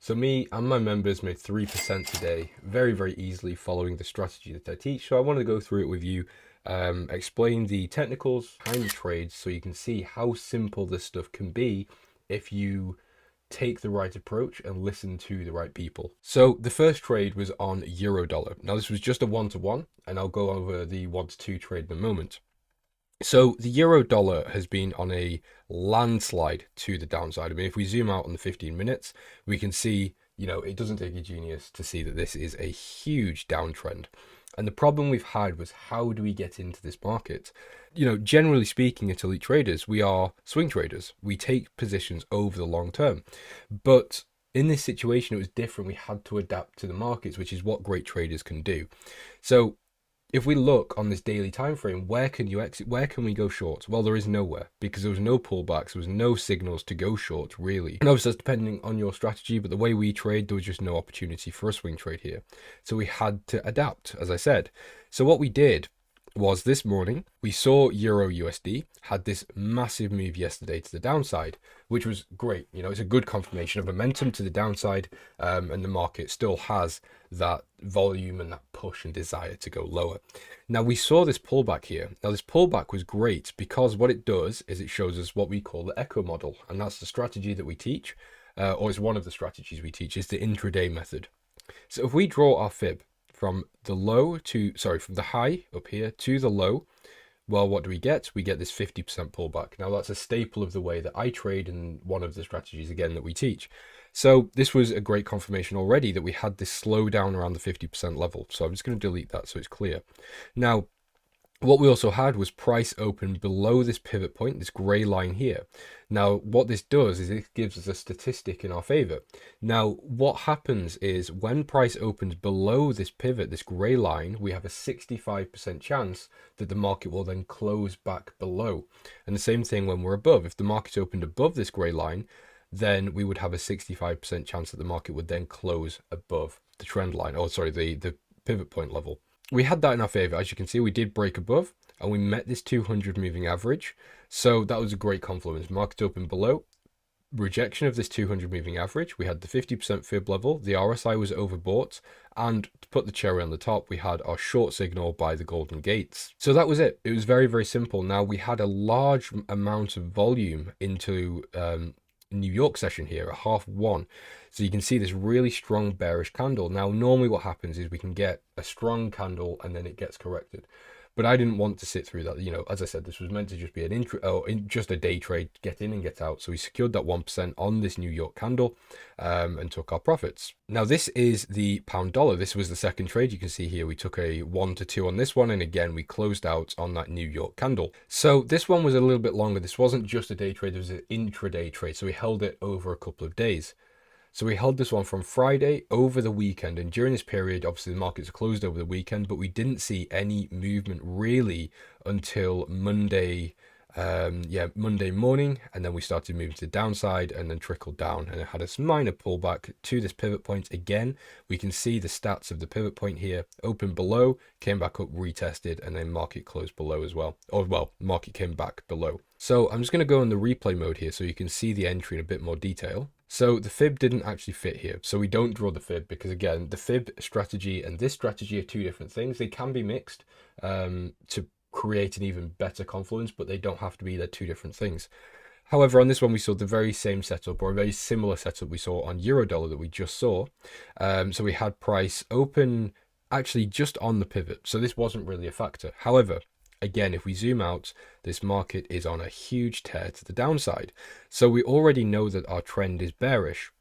So me and my members made 3% today, very, very easily following the strategy that I teach. So I wanted to go through it with you, explain the technicals behind the trades so you can see how simple this stuff can be if you take the right approach and listen to the right people. So the first trade was on euro dollar. Now this was just a 1-to-1, and I'll go over the 1-to-2 trade in a moment. So the euro dollar has been on a landslide to the downside. I mean, if we zoom out on the 15 minutes, we can see, it doesn't take a genius to see that this is a huge downtrend. And the problem we've had was, how do we get into this market? Generally speaking, at Elite Traders, we are swing traders. We take positions over the long term. But in this situation, it was different. We had to adapt to the markets, which is what great traders can do. So if we look on this daily time frame, where can you exit? Where can we go short? Well, there is nowhere, because there was no pullbacks, there was no signals to go short, really. And obviously that's depending on your strategy, but the way we trade, there was just no opportunity for a swing trade here. So we had to adapt, as I said. So what we did was, this morning we saw Euro USD had this massive move yesterday to the downside, which was great. It's a good confirmation of momentum to the downside, and the market still has that volume and that push and desire to go lower. Now we saw this pullback here. Now this pullback was great because what it does is it shows us what we call the echo model, and that's the strategy that we teach, or it's one of the strategies we teach, is the intraday method. So if we draw our fib from the high up here to the low, well, what do we get? We get this 50% pullback. Now that's a staple of the way that I trade, and one of the strategies again that we teach. So this was a great confirmation already that we had this slowdown around the 50% level. So I'm just going to delete that so it's clear. Now, what we also had was price open below this pivot point, this gray line here. Now, what this does is it gives us a statistic in our favor. Now, what happens is when price opens below this pivot, this gray line, we have a 65% chance that the market will then close back below. And the same thing when we're above. If the market opened above this gray line, then we would have a 65% chance that the market would then close above the trend line, the pivot point level. We had that in our favor. As you can see, we did break above and we met this 200 moving average. So that was a great confluence. Market open below, rejection of this 200 moving average. We had the 50% fib level. The RSI was overbought. And to put the cherry on the top, we had our short signal by the golden gates. So that was it. It was very, very simple. Now we had a large amount of volume into New York session here at 1:30. So you can see this really strong bearish candle. Now, normally what happens is we can get a strong candle and then it gets corrected. But I didn't want to sit through that. As I said, this was meant to just be just a day trade, get in and get out. So we secured that 1% on this New York candle, and took our profits. Now, this is the pound dollar. This was the second trade. You can see here we took a 1-to-2 on this one. And again, we closed out on that New York candle. So this one was a little bit longer. This wasn't just a day trade. It was an intraday trade. So we held it over a couple of days. So we held this one from Friday over the weekend, and during this period, obviously the markets are closed over the weekend, but we didn't see any movement really until Monday, Monday morning, and then we started moving to the downside and then trickled down, and it had a minor pullback to this pivot point. Again, we can see the stats of the pivot point here, open below, came back up, retested, and then market closed below as well. Market came back below. So I'm just going to go in the replay mode here so you can see the entry in a bit more detail. So the fib didn't actually fit here. So we don't draw the fib because, again, the fib strategy and this strategy are two different things. They can be mixed to create an even better confluence, but they don't have to be. They're two different things. However, on this one, we saw the very same setup, or a very similar setup we saw on euro dollar that we just saw. So we had price open actually just on the pivot. So this wasn't really a factor. However, again, if we zoom out, this market is on a huge tear to the downside. So we already know that our trend is bearish.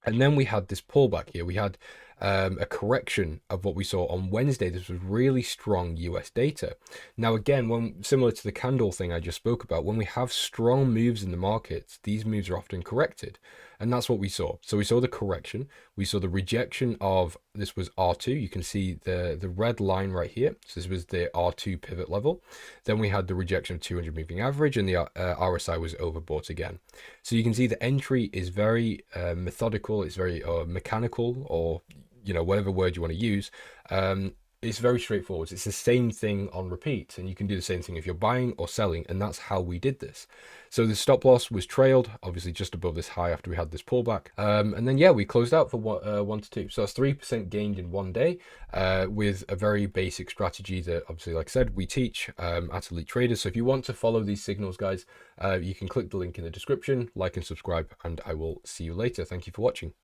And then we had this pullback here. We had a correction of what we saw on Wednesday. This was really strong US data. Now, again, similar to the candle thing I just spoke about, when we have strong moves in the markets, these moves are often corrected. And that's what we saw. So we saw the correction. We saw the rejection of, this was R2. You can see the red line right here. So this was the R2 pivot level. Then we had the rejection of 200 moving average, and the RSI was overbought again. So you can see the entry is very methodical. It's very mechanical, or whatever word you want to use. it's very straightforward. It's the same thing on repeat, and you can do the same thing if you're buying or selling, and that's how we did this. So the stop loss was trailed, obviously just above this high after we had this pullback, and then yeah, we closed out for 1 to 2. So that's 3% gained in one day, with a very basic strategy that obviously, like I said, we teach at Elite Traders. So if you want to follow these signals, guys, you can click the link in the description, like and subscribe, and I will see you later. Thank you for watching.